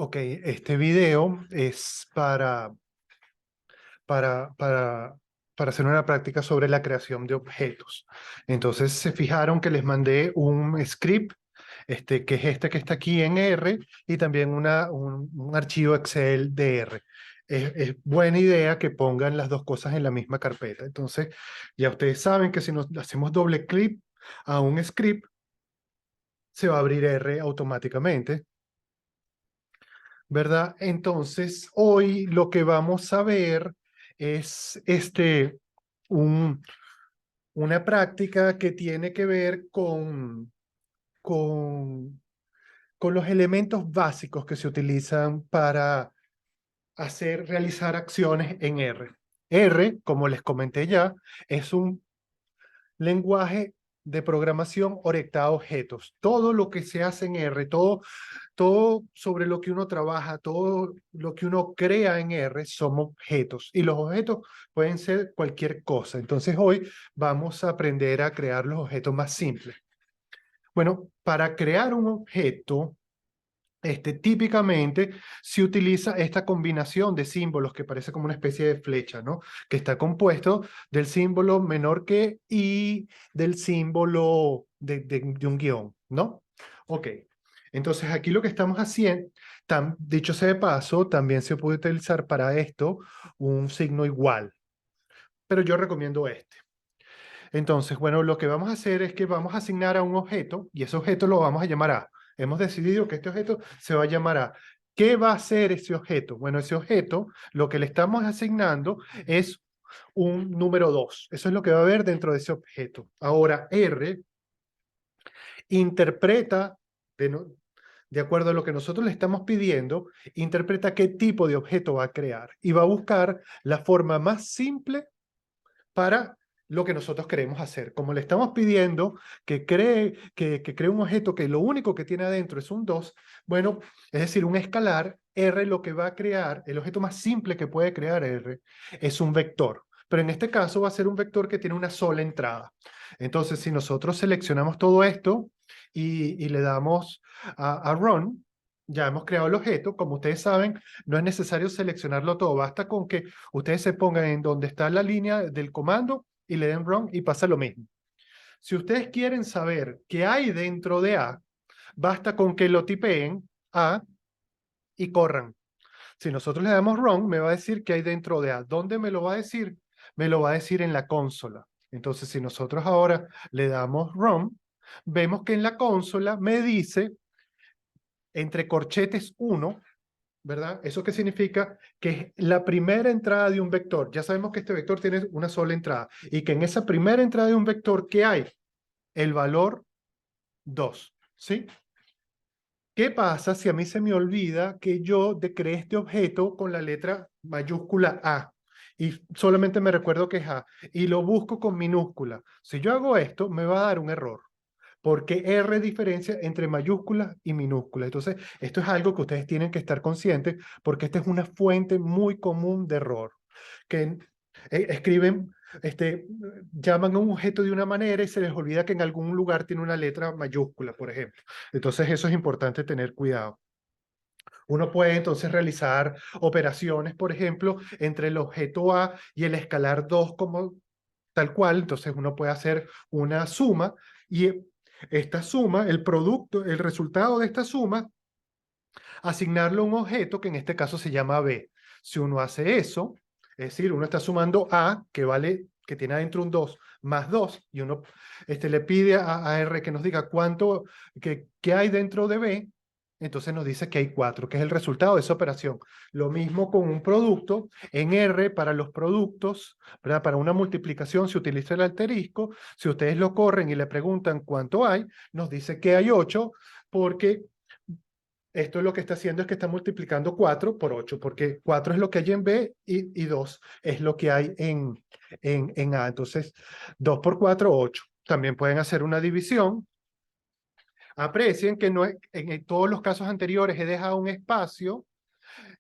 Ok, este video es para, para, para hacer una práctica sobre la creación de objetos. Entonces se fijaron que les mandé un script, que es este que está aquí en R, y también un archivo Excel de R. Es buena idea que pongan las dos cosas en la misma carpeta. Entonces, ya ustedes saben que si nos hacemos doble clic a un script, se va a abrir R automáticamente. ¿Verdad? Entonces, hoy lo que vamos a ver es un, una práctica que tiene que ver con, con los elementos básicos que se utilizan para realizar acciones en R. R, como les comenté ya, es un lenguaje de programación orientada a objetos. Todo lo que se hace en R, todo sobre lo que uno trabaja, todo lo que uno crea en R son objetos y los objetos pueden ser cualquier cosa. Entonces hoy vamos a aprender a crear los objetos más simples. Bueno, para crear un objeto, típicamente se utiliza esta combinación de símbolos que parece como una especie de flecha, ¿no? Que está compuesto del símbolo menor que y del símbolo de un guión, ¿no? Ok. Entonces aquí lo que estamos haciendo, dicho sea de paso, también se puede utilizar para esto un signo igual, pero yo recomiendo este. Entonces, bueno, lo que vamos a hacer es que vamos a asignar a un objeto y ese objeto lo vamos a llamar A. Hemos decidido que este objeto se va a llamar A. ¿Qué va a hacer ese objeto? Bueno, ese objeto, lo que le estamos asignando es un número 2. Eso es lo que va a haber dentro de ese objeto. Ahora, R interpreta, de acuerdo a lo que nosotros le estamos pidiendo, interpreta qué tipo de objeto va a crear y va a buscar la forma más simple para lo que nosotros queremos hacer. Como le estamos pidiendo que cree un objeto que lo único que tiene adentro es un 2, bueno, es decir, un escalar, R lo que va a crear, el objeto más simple que puede crear R, es un vector. Pero en este caso va a ser un vector que tiene una sola entrada. Entonces, si nosotros seleccionamos todo esto y le damos a Run, ya hemos creado el objeto. Como ustedes saben, no es necesario seleccionarlo todo. Basta con que ustedes se pongan en donde está la línea del comando y le den Run y pasa lo mismo. Si ustedes quieren saber qué hay dentro de A, basta con que lo tipeen A y corran. Si nosotros le damos Run, me va a decir qué hay dentro de A. ¿Dónde me lo va a decir? Me lo va a decir en la consola. Entonces, si nosotros ahora le damos Run, vemos que en la consola me dice entre corchetes 1, ¿verdad? ¿Eso qué significa? Que es la primera entrada de un vector. Ya sabemos que este vector tiene una sola entrada y que en esa primera entrada de un vector, ¿qué hay? El valor 2, ¿sí? ¿Qué pasa si a mí se me olvida que yo creé este objeto con la letra mayúscula A y solamente me recuerdo que es A y lo busco con minúscula? Si yo hago esto, me va a dar un error porque R diferencia entre mayúsculas y minúsculas. Entonces, esto es algo que ustedes tienen que estar conscientes porque esta es una fuente muy común de error, que escriben, llaman a un objeto de una manera y se les olvida que en algún lugar tiene una letra mayúscula, por ejemplo. Entonces, eso es importante tener cuidado. Uno puede entonces realizar operaciones, por ejemplo, entre el objeto A y el escalar 2 como tal cual. Entonces uno puede hacer una suma y esta suma, el producto, el resultado de esta suma, asignarlo a un objeto que en este caso se llama B. Si uno hace eso, es decir, uno está sumando A, que vale, que tiene adentro un 2, más 2, y uno le pide a R que nos diga cuánto, qué hay dentro de B, entonces nos dice que hay 4, que es el resultado de esa operación. Lo mismo con un producto. En R, para los productos, ¿verdad? Para una multiplicación se utiliza el asterisco. Si ustedes lo corren y le preguntan cuánto hay, nos dice que hay 8, porque esto lo que está haciendo es que está multiplicando 4 por 8, porque 4 es lo que hay en B y 2 es lo que hay en A. Entonces, 2 por 4, 8. También pueden hacer una división. Aprecien que no en todos los casos anteriores he dejado un espacio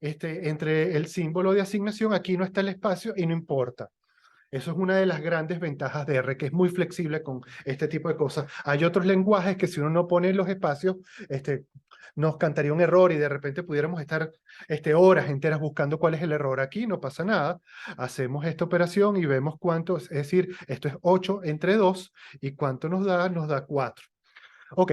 entre el símbolo de asignación. Aquí no está el espacio y no importa. Eso es una de las grandes ventajas de R, que es muy flexible con este tipo de cosas. Hay otros lenguajes que si uno no pone los espacios, nos cantaría un error y de repente pudiéramos estar horas enteras buscando cuál es el error aquí, no pasa nada. Hacemos esta operación y vemos cuánto, es decir, esto es 8 entre 2 y cuánto nos da 4. Ok,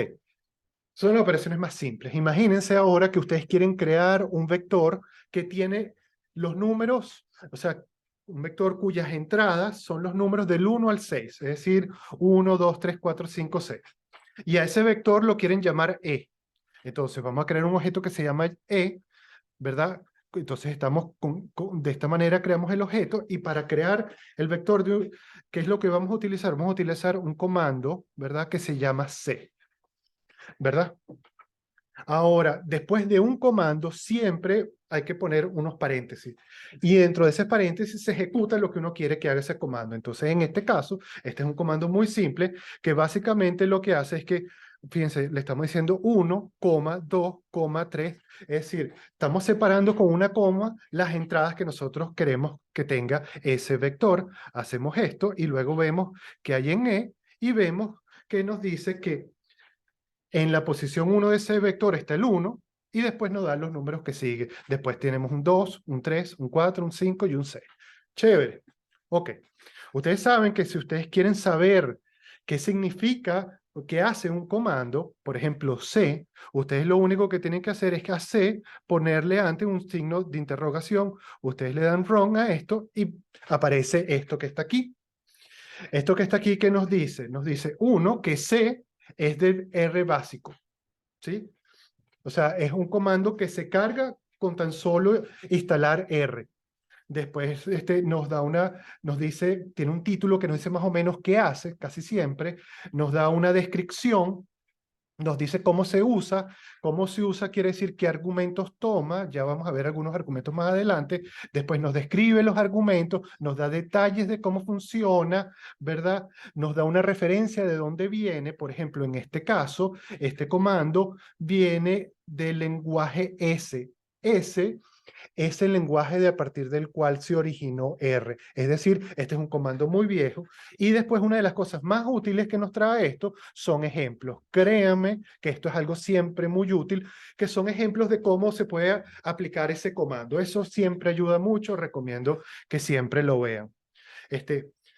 son las operaciones más simples. Imagínense ahora que ustedes quieren crear un vector que tiene los números, o sea, un vector cuyas entradas son los números del 1 al 6, es decir, 1, 2, 3, 4, 5, 6. Y a ese vector lo quieren llamar E. Entonces vamos a crear un objeto que se llama E, ¿verdad? Entonces de esta manera creamos el objeto y para crear el vector, ¿qué es lo que vamos a utilizar? Vamos a utilizar un comando, ¿verdad? Que se llama C, ¿verdad? Ahora, después de un comando, siempre hay que poner unos paréntesis. Y dentro de ese paréntesis se ejecuta lo que uno quiere que haga ese comando. Entonces, en este caso, este es un comando muy simple que básicamente lo que hace es que, fíjense, le estamos diciendo 1, 2, 3. Es decir, estamos separando con una coma las entradas que nosotros queremos que tenga ese vector. Hacemos esto y luego vemos que hay en E y vemos que nos dice que en la posición 1 de ese vector está el 1 y después nos dan los números que siguen. Después tenemos un 2, un 3, un 4, un 5 y un 6. Chévere. Ok. Ustedes saben que si ustedes quieren saber qué significa o qué hace un comando, por ejemplo, C, ustedes lo único que tienen que hacer es que a C ponerle antes un signo de interrogación. Ustedes le dan run a esto y aparece esto que está aquí. Esto que está aquí, ¿qué nos dice? Nos dice, uno, que C es del R básico, ¿sí? O sea, es un comando que se carga con tan solo instalar R. Después nos dice, tiene un título que nos dice más o menos qué hace, casi siempre, nos da una descripción, nos dice cómo se usa quiere decir qué argumentos toma, ya vamos a ver algunos argumentos más adelante, después nos describe los argumentos, nos da detalles de cómo funciona, ¿verdad? Nos da una referencia de dónde viene, por ejemplo, en este caso, este comando viene del lenguaje S. S es el lenguaje de a partir del cual se originó R. Es decir, este es un comando muy viejo. Y después una de las cosas más útiles que nos trae esto son ejemplos. Créanme que esto es algo siempre muy útil, que son ejemplos de cómo se puede aplicar ese comando. Eso siempre ayuda mucho, recomiendo que siempre lo vean.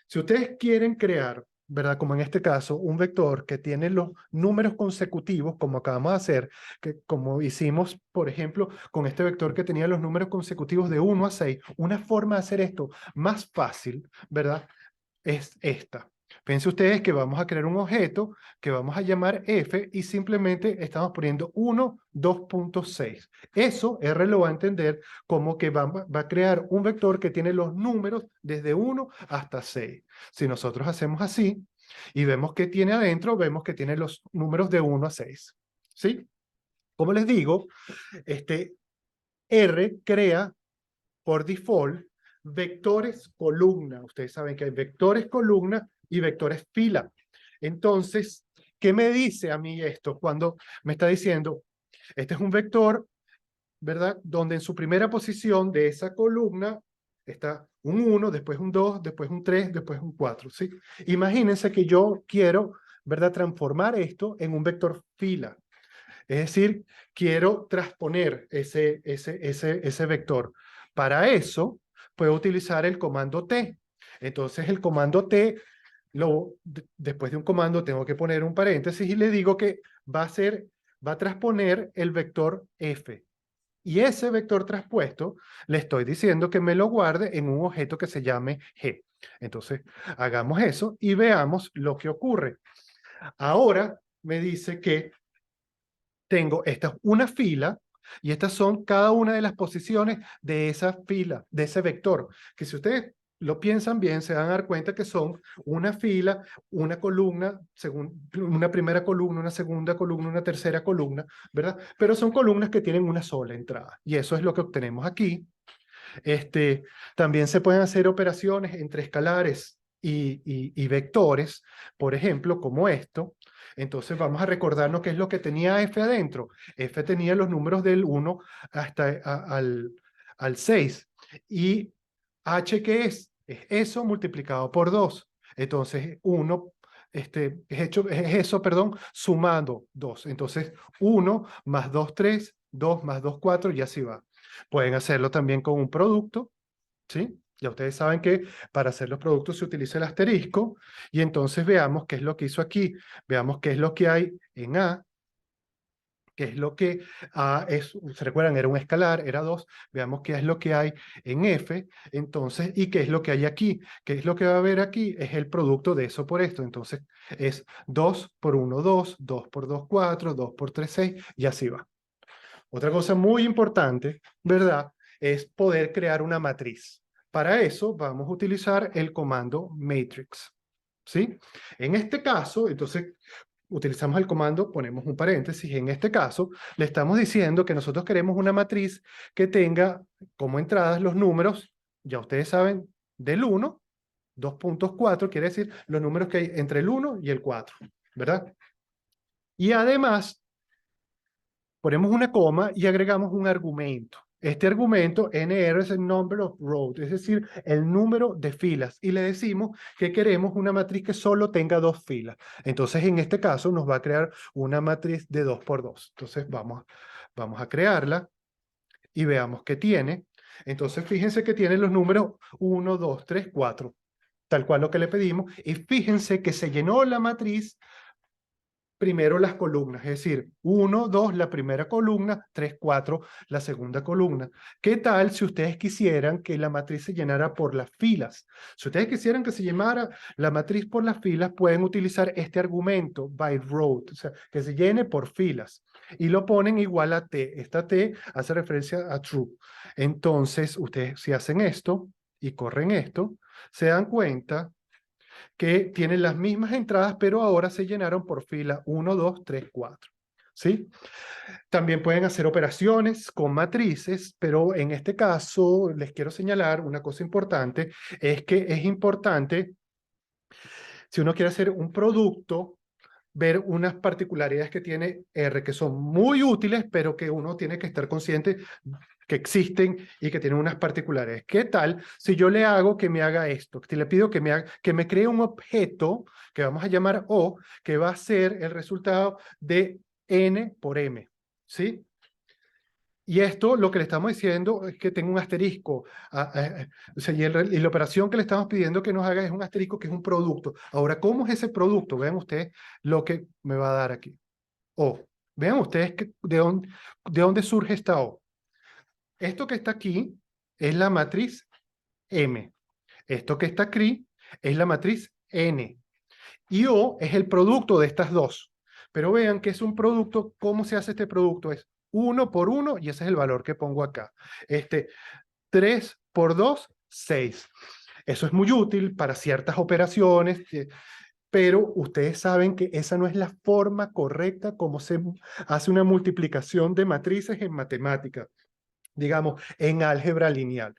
Si ustedes quieren crear, ¿verdad? Como en este caso, un vector que tiene los números consecutivos, como acabamos de hacer, que como hicimos, por ejemplo, con este vector que tenía los números consecutivos de 1 a 6, una forma de hacer esto más fácil, ¿verdad? Es esta. Piensen ustedes que vamos a crear un objeto que vamos a llamar f y simplemente estamos poniendo 1, 2.6. Eso R lo va a entender como que va a crear un vector que tiene los números desde 1 hasta 6. Si nosotros hacemos así y vemos que tiene adentro, vemos que tiene los números de 1 a 6. ¿Sí? Como les digo, R crea por default vectores columna. Ustedes saben que hay vectores columna y vectores fila. Entonces, ¿qué me dice a mí esto cuando me está diciendo, este es un vector, ¿verdad? Donde en su primera posición de esa columna está un 1, después un 2, después un 3, después un 4, ¿sí? Imagínense que yo quiero, ¿verdad? Transformar esto en un vector fila. Es decir, quiero transponer ese vector. Para eso, puedo utilizar el comando T. Entonces, el comando T, después de un comando, tengo que poner un paréntesis y le digo que va a transponer el vector F. Y ese vector traspuesto, le estoy diciendo que me lo guarde en un objeto que se llame G. Entonces, hagamos eso y veamos lo que ocurre. Ahora me dice que tengo esta una fila y estas son cada una de las posiciones de esa fila, de ese vector, que si ustedes lo piensan bien, se van a dar cuenta que son una fila, una columna, una primera columna, una segunda columna, una tercera columna, ¿verdad? Pero son columnas que tienen una sola entrada y eso es lo que obtenemos aquí. También se pueden hacer operaciones entre escalares y vectores, por ejemplo, como esto. Entonces vamos a recordarnos qué es lo que tenía f adentro. F tenía los números del 1 hasta al 6. ¿Y h qué es? Es eso multiplicado por 2. Entonces 1 es eso, perdón, sumando 2. Entonces, 1 más 2, 3, 2 más 2, 4, y así va. Pueden hacerlo también con un producto, ¿sí? Ya ustedes saben que para hacer los productos se utiliza el asterisco, y entonces veamos qué es lo que hizo aquí. Veamos qué es lo que hay en A, qué es lo que ¿se recuerdan? Era un escalar, era 2. Veamos qué es lo que hay en F, entonces, y qué es lo que hay aquí. ¿Qué es lo que va a haber aquí? Es el producto de eso por esto. Entonces, es 2 por 1, 2, 2 por 2, 4, 2 por 3, 6, y así va. Otra cosa muy importante, ¿verdad? Es poder crear una matriz. Para eso vamos a utilizar el comando matrix, ¿sí? En este caso, entonces, utilizamos el comando, ponemos un paréntesis. En este caso, le estamos diciendo que nosotros queremos una matriz que tenga como entradas los números, ya ustedes saben, del 1, 2.4, quiere decir los números que hay entre el 1 y el 4, ¿verdad? Y además, ponemos una coma y agregamos un argumento. Este argumento, NR, es el number of rows, es decir, el número de filas. Y le decimos que queremos una matriz que solo tenga 2 filas. Entonces, en este caso, nos va a crear una matriz de 2 por 2. Entonces, vamos a crearla y veamos qué tiene. Entonces, fíjense que tiene los números 1, 2, 3, 4, tal cual lo que le pedimos. Y fíjense que se llenó la matriz primero las columnas, es decir, 1, 2, la primera columna, 3, 4, la segunda columna. ¿Qué tal si ustedes quisieran que la matriz se llenara por las filas? Si ustedes quisieran que se llenara la matriz por las filas, pueden utilizar este argumento, by row, o sea, que se llene por filas. Y lo ponen igual a T. Esta T hace referencia a true. Entonces, ustedes si hacen esto y corren esto, se dan cuenta que tienen las mismas entradas, pero ahora se llenaron por fila 1, 2, 3, 4. ¿Sí? También pueden hacer operaciones con matrices, pero en este caso les quiero señalar una cosa importante, es que es importante, si uno quiere hacer un producto, ver unas particularidades que tiene R, que son muy útiles, pero que uno tiene que estar consciente que existen y que tienen unas particularidades. ¿Qué tal si yo le hago que me haga esto? Si le pido que me cree un objeto que vamos a llamar O, que va a ser el resultado de N por M, ¿sí? Y esto lo que le estamos diciendo es que tenga un asterisco. O sea, y la operación que le estamos pidiendo que nos haga es un asterisco que es un producto. Ahora, ¿cómo es ese producto? Vean ustedes lo que me va a dar aquí. O. Vean ustedes de dónde surge esta O. Esto que está aquí es la matriz M. Esto que está aquí es la matriz N. Y O es el producto de estas dos. Pero vean que es un producto, ¿cómo se hace este producto? Es 1 por 1 y ese es el valor que pongo acá. 3 por 2, 6. Eso es muy útil para ciertas operaciones, pero ustedes saben que esa no es la forma correcta como se hace una multiplicación de matrices en matemática, digamos, en álgebra lineal.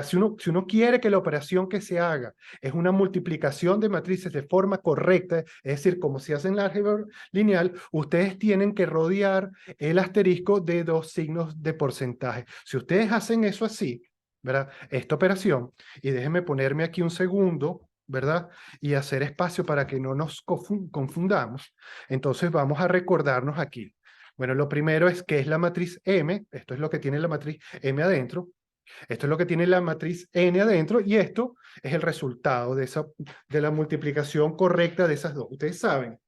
Si uno quiere que la operación que se haga es una multiplicación de matrices de forma correcta, es decir, como se hace en la álgebra lineal, ustedes tienen que rodear el asterisco de 2 signos de porcentaje. Si ustedes hacen eso así, ¿verdad? Esta operación, y déjenme ponerme aquí un segundo, ¿verdad? Y hacer espacio para que no nos confundamos. Entonces vamos a recordarnos aquí. Bueno, lo primero es que es la matriz M, esto es lo que tiene la matriz M adentro, esto es lo que tiene la matriz N adentro, y esto es el resultado de la multiplicación correcta de esas dos. Ustedes saben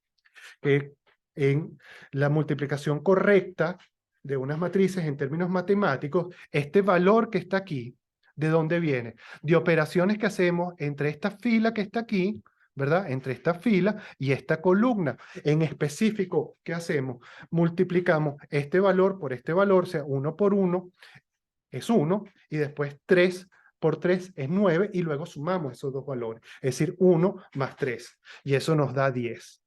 que en la multiplicación correcta de unas matrices en términos matemáticos, este valor que está aquí, ¿de dónde viene? De operaciones que hacemos entre esta fila que está aquí, ¿verdad? Entre esta fila y esta columna. En específico, ¿qué hacemos? Multiplicamos este valor por este valor, o sea, 1 por 1 es 1, y después 3 por 3 es 9, y luego sumamos esos dos valores, es decir, 1 más 3, y eso nos da 10.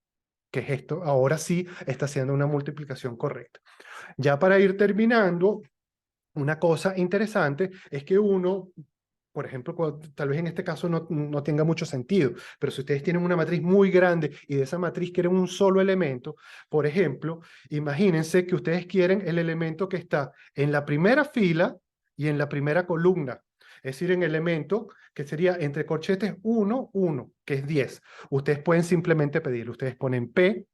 ¿Qué es esto? Ahora sí está haciendo una multiplicación correcta. Ya para ir terminando, una cosa interesante es que uno, por ejemplo, tal vez en este caso no tenga mucho sentido, pero si ustedes tienen una matriz muy grande y de esa matriz quieren un solo elemento, por ejemplo, imagínense que ustedes quieren el elemento que está en la primera fila y en la primera columna. Es decir, en elemento que sería entre corchetes 1, 1, que es 10. Ustedes pueden simplemente pedir, ustedes ponen P,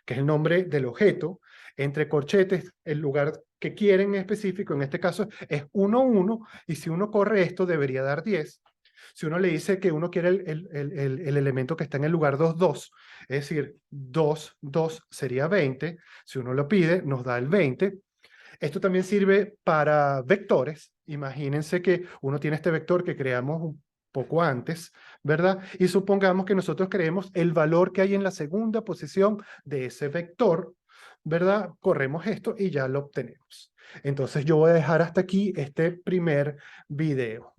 que es el nombre del objeto, entre corchetes, el lugar que quieren en específico, en este caso es 1, 1, y si uno corre esto debería dar 10. Si uno le dice que uno quiere el elemento que está en el lugar 2, 2, es decir, 2, 2 sería 20, si uno lo pide, nos da el 20. Esto también sirve para vectores. Imagínense que uno tiene este vector que creamos un poco antes, ¿verdad? Y supongamos que nosotros creemos el valor que hay en la segunda posición de ese vector, ¿verdad? Corremos esto y ya lo obtenemos. Entonces yo voy a dejar hasta aquí este primer video.